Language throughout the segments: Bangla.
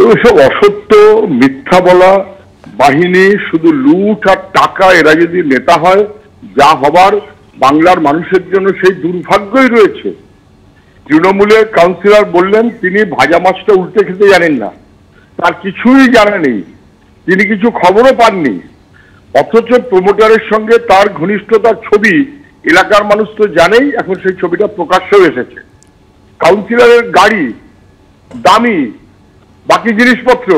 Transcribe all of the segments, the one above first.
এসব অসত্য মিথ্যা বলা বাহিনী, শুধু লুট আর টাকা, এরা যদি নেতা হয় যা হবার বাংলার মানুষের জন্য সেই দুর্ভাগ্যই রয়েছে। তৃণমূলের কাউন্সিলর বললেন তিনি ভাজা মাছটা উল্টে খেতে জানেন না, তার কিছুই জানা নেই, তিনি কিছু খবরও পাননি। অথচ প্রমোটারের সঙ্গে তার ঘনিষ্ঠতার ছবি এলাকার মানুষ তো জানেই, এখন সেই ছবিটা প্রকাশ্যেও এসেছে। কাউন্সিলরের গাড়ি দামি, বাকি জিনিসপত্র,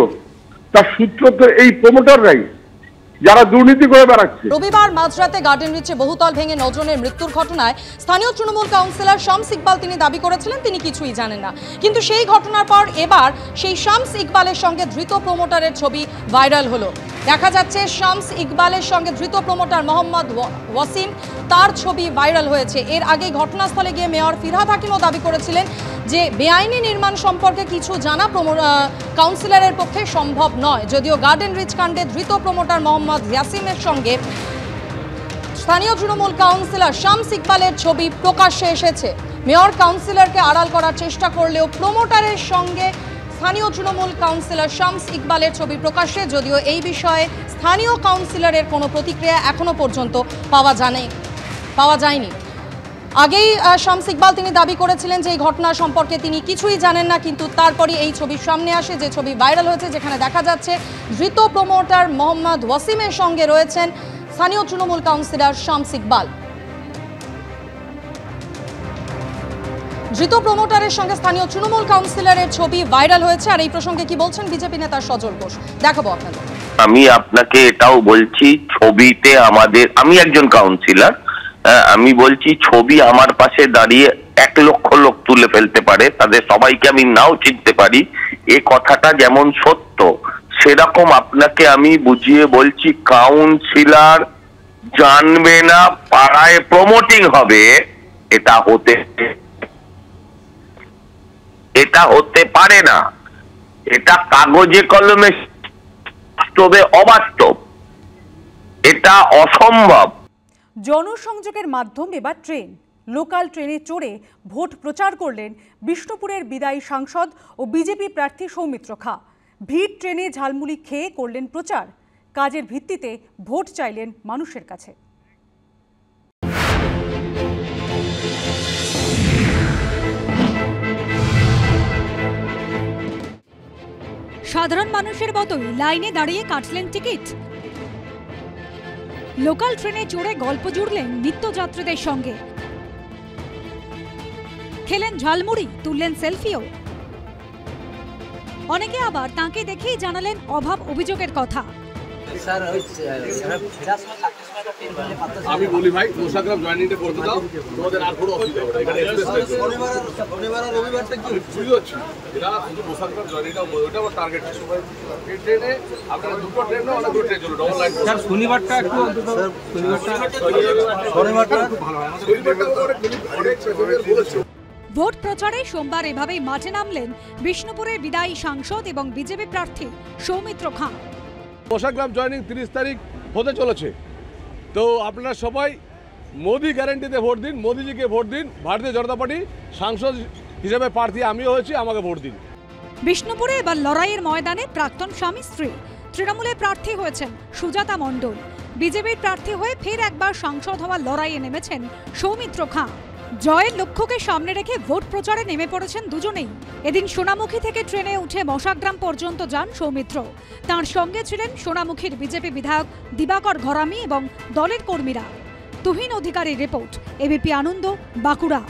তার সূত্র তো এই প্রমোটাররাই, যারা দুর্নীতি করে বেড়াচ্ছে। রবিবার মাঝরাতে গার্ডেন রিচে বহুতল ভেঙে 9 জনের মৃত্যুর ঘটনায় স্থানীয় তৃণমূল কাউন্সিলর শামস ইকবাল তিনি দাবি করেছিলেন তিনি কিছুই জানেন না, কিন্তু সেই ঘটনার পর এবার সেই শামস ইকবালের সঙ্গে ধৃত প্রমোটারের ছবি ভাইরাল হলো। দেখা যাচ্ছে শামস ইকবালের সঙ্গে ধৃত প্রমোটার মোহাম্মদ ওয়াসিম, তার ছবি ভাইরাল হয়েছে। এর আগে ঘটনাস্থলে গিয়ে মেয়র ফিরহাদ হাকিমও দাবি করেছিলেন যে বেআইনি নির্মাণ সম্পর্কে কিছু জানা কাউন্সিলরের পক্ষে সম্ভব নয়। যদিও গার্ডেন রিচ কাণ্ডে ধৃত প্রমোটার মোহাম্মদ ইয়াসিমের সঙ্গে স্থানীয় তৃণমূল কাউন্সিলর শামস ইকবালের ছবি প্রকাশ্যে এসেছে। মেয়র কাউন্সিলরকে আড়াল করার চেষ্টা করলেও প্রমোটারের সঙ্গে স্থানীয় তৃণমূল কাউন্সিলর শামস ইকবালের ছবি প্রকাশ্যে, যদিও এই বিষয়ে স্থানীয় কাউন্সিলরের কোনো প্রতিক্রিয়া এখনো পর্যন্ত পাওয়া যায়নি। আগেই শামস ইকবাল তিনি দাবি করেছিলেন যে এই ঘটনা সম্পর্কে তিনি কিছুই জানেন না, কিন্তু তারপরই এই ছবি সামনে আসে, যে ছবি ভাইরাল হয়েছে, যেখানে দেখা যাচ্ছে ধৃত প্রমোটার মোহাম্মদ ওয়াসিমের সঙ্গে রয়েছেন স্থানীয় তৃণমূল কাউন্সিলর শামস ইকবাল। ধৃত প্রমোটারের সঙ্গে স্থানীয় তৃণমূল কাউন্সিলরের ছবি ভাইরাল হয়েছে। আর এই প্রসঙ্গে কি বলছেন বিজেপি নেতা সজল ঘোষ, দেখাবো আপনাদের। আমি আপনাকে এটাও বলছি, ছবিতে আমি একজন কাউন্সিলর, আমি বলছি ছবি আমার পাশে দাঁড়িয়ে 1 লক্ষ লোক তুলে ফেলতে পারে, তাদের সবাইকে আমি নাও চিনতে পারি। এ কথাটা যেমন সত্য, সেরকম আপনাকে আমি বুঝিয়ে বলছি, কাউন্সিলর জানবে না পাড়ায় প্রমোটিং হবে, এটা হতে পারে না। এটা কাগজে কলমে বাস্তবে অবাস্তব, এটা অসম্ভব। জনসংযোগের মাধ্যম এবার ট্রেন। লোকাল ট্রেনে চড়ে ভোট প্রচার করলেন বিষ্ণুপুরের বিদায়ী সাংসদ ও বিজেপি প্রার্থী সৌমিত্র খাঁ। ভিড় ট্রেনে ঝালমুড়ি খেয়ে করলেন প্রচার, কাজের ভিত্তিতে ভোট চাইলেন মানুষের কাছে। সাধারণ মানুষের মতোই লাইনে দাঁড়িয়ে কাটলেন টিকিট। লোকাল ট্রেনে চড়ে গল্প জুড়লেন নিত্যযাত্রীদের সঙ্গে, খেলেন ঝালমুড়ি, তুললেন সেলফিও। অনেকে আবার তাঁকে দেখেই জানালেন অভাব অভিযোগের কথা। আমি বলি ভাই, মোশাগ্রাম জয়েনিংটা করতে দাও, তোমাদের আর কোনো অসুবিধা হবে না। এখানে শনিবার আর রবিবারটা কি বুঝতে পারছি, এটা শুধু মোশাগ্রাম জয়েনিংটা, ওটা আমার টার্গেট ছিল। এই ট্রেনে আপনারা দুটো ট্রেন না, অনেক দুটো ট্রেন চলো, ডবল লাইন। স্যার শনিবারটা একটু শনিবারটা একটু ভালো হয়, শনিবারটা অনেক বলেছে। ভোট প্রচারে সোমবার এভাবেই মাঠে নামলেন বিষ্ণুপুরের বিদায়ী সাংসদ এবং বিজেপি প্রার্থী সৌমিত্র খাঁ। মোশাগ্রাম জয়েনিং 30 তারিখ হতে চলেছে, তো আপনারা সবাই মোদি গ্যারান্টিতে ভোট দিন, মোদিজিকে ভোট দিন। ভারতীয় জনতা পার্টি সাংসদ হিসেবে প্রার্থী আমিও হয়েছি, আমাকে ভোট দিন। বিষ্ণুপুরে এবার লড়াইয়ের ময়দানে প্রাক্তন স্বামী স্ত্রী। তৃণমূলের প্রার্থী হয়েছেন সুজাতা মণ্ডল, বিজেপির প্রার্থী হয়ে ফের একবার সাংসদ হওয়ার লড়াইয়ে নেমেছেন সৌমিত্র খাঁ। জয়ের লক্ষ্যকে সামনে রেখে ভোট প্রচারে নেমে পড়েছেন দুজনেই। এদিন সোনামুখী থেকে ট্রেনে উঠে মশাগ্রাম পর্যন্ত যান সৌমিত্র। তাঁর সঙ্গে ছিলেন সোনামুখীর বিজেপি বিধায়ক দিবাকর ঘরামি এবং দলের কর্মীরা। তুহিন অধিকারীর রিপোর্ট, এবিপি আনন্দ, বাঁকুড়া।